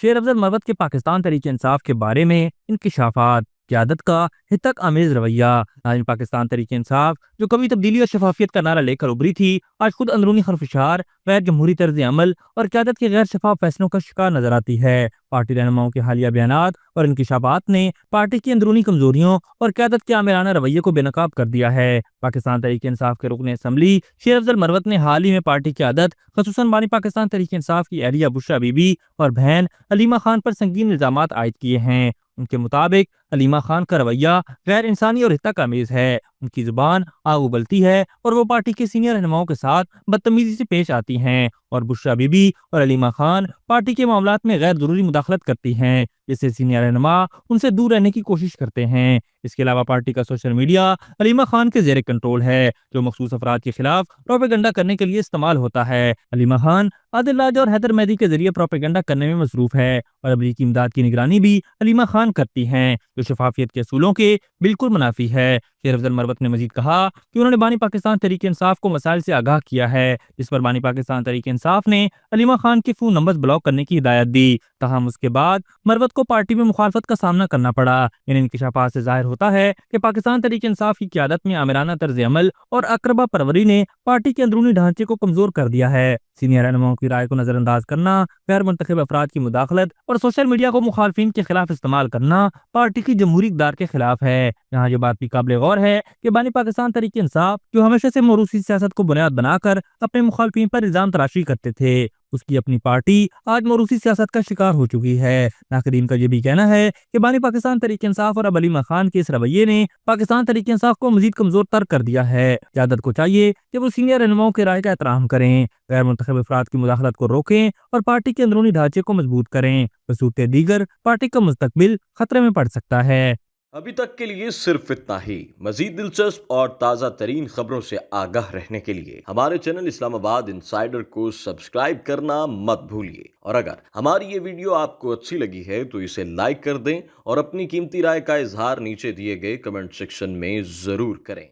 شیر افضل مروت کے پاکستان تحریک انصاف کے بارے میں انکشافات، قیادت کا ہتک آمیز رویہ۔ ناظرین، پاکستان تحریک انصاف جو کبھی تبدیلی اور شفافیت کا نعرہ لے کر ابھری تھی، آج خود اندرونی خرفشار، غیر جمہوری طرز عمل اور قیادت کے غیر شفاف فیصلوں کا شکار نظر آتی ہے۔ پارٹی رہنماؤں کے حالیہ بیانات اور انکشافات نے پارٹی کی اندرونی کمزوریوں اور قیادت کے آمرانہ رویے کو بے نقاب کر دیا ہے۔ پاکستان تحریک انصاف کے رکن اسمبلی شیر افضل مروت نے حال ہی میں پارٹی قیادت، خصوصاً بانی پاکستان تحریک انصاف کی اہلیہ بشریٰ بی بی اور بہن علیمہ خان پر سنگین الزامات عائد کیے ہیں۔ ان کے مطابق علیمہ خان کا رویہ غیر انسانی اور ہتک آمیز ہے، ان کی زبان آگ ابلتی ہے اور وہ پارٹی کے سینئر رہنماؤں کے ساتھ بدتمیزی سے پیش آتی ہیں، اور بشریٰ بی بی اور علیمہ خان پارٹی کے معاملات میں غیر ضروری مداخلت کرتی ہیں، جس سے سینئر رہنما ان سے دور رہنے کی کوشش کرتے ہیں۔ اس کے علاوہ پارٹی کا سوشل میڈیا علیمہ خان کے زیر کنٹرول ہے، جو مخصوص افراد کے خلاف پروپیگنڈا کرنے کے لیے استعمال ہوتا ہے۔ علیمہ خان عادل راج اور حیدر مہدی کے ذریعے پروپیگنڈا کرنے میں مصروف ہے، اور امریکی امداد کی نگرانی بھی علیمہ خان کرتی ہیں، جو شفافیت کے اصولوں کے بالکل منافی ہے۔ شیر افضل مروت نے مزید کہا کہ انہوں نے بانی پاکستان تحریک انصاف کو مسائل سے آگاہ کیا ہے، جس پر بانی پاکستان تحریک انصاف نے علیمہ خان کے فون نمبرز بلاک کرنے کی ہدایت دی، تاہم اس کے بعد مروت کو پارٹی میں مخالفت کا سامنا کرنا پڑا۔ ان انکشافات سے ظاہر ہوتا ہے کہ پاکستان تحریک انصاف کی قیادت میں آمرانہ طرز عمل اور اقربا پروری نے پارٹی کے اندرونی ڈھانچے کو کمزور کر دیا ہے۔ سینئر رہنماؤں کی رائے کو نظر انداز کرنا، غیر منتخب افراد کی مداخلت اور سوشل میڈیا کو مخالفین کے خلاف استعمال کرنا پارٹی کی جمہوری اقدار کے خلاف ہے۔ یہاں یہ بات بھی قابل غور ہے کہ بانی پاکستان تحریک انصاف جو ہمیشہ سے موروثی سیاست کو بنیاد بنا کر اپنے مخالفین پر الزام تراشی کرتے تھے، اس کی اپنی پارٹی آج موروثی سیاست کا شکار ہو چکی ہے۔ ناقدین کا یہ بھی کہنا ہے کہ بانی پاکستان تحریک انصاف اور اب علیمہ خان کے اس رویے نے پاکستان تحریک انصاف کو مزید کمزور تر کر دیا ہے۔ قیادت کو چاہیے کہ وہ سینئر رہنماؤں کی رائے کا احترام کریں، غیر منتخب افراد کی مداخلت کو روکیں اور پارٹی کے اندرونی ڈھانچے کو مضبوط کریں۔ بصورت دیگر پارٹی کا مستقبل خطرے میں پڑ سکتا ہے۔ ابھی تک کے لیے صرف اتنا ہی۔ مزید دلچسپ اور تازہ ترین خبروں سے آگاہ رہنے کے لیے ہمارے چینل اسلام آباد انسائیڈر کو سبسکرائب کرنا مت بھولیے، اور اگر ہماری یہ ویڈیو آپ کو اچھی لگی ہے تو اسے لائک کر دیں اور اپنی قیمتی رائے کا اظہار نیچے دیے گئے کمنٹ سیکشن میں ضرور کریں۔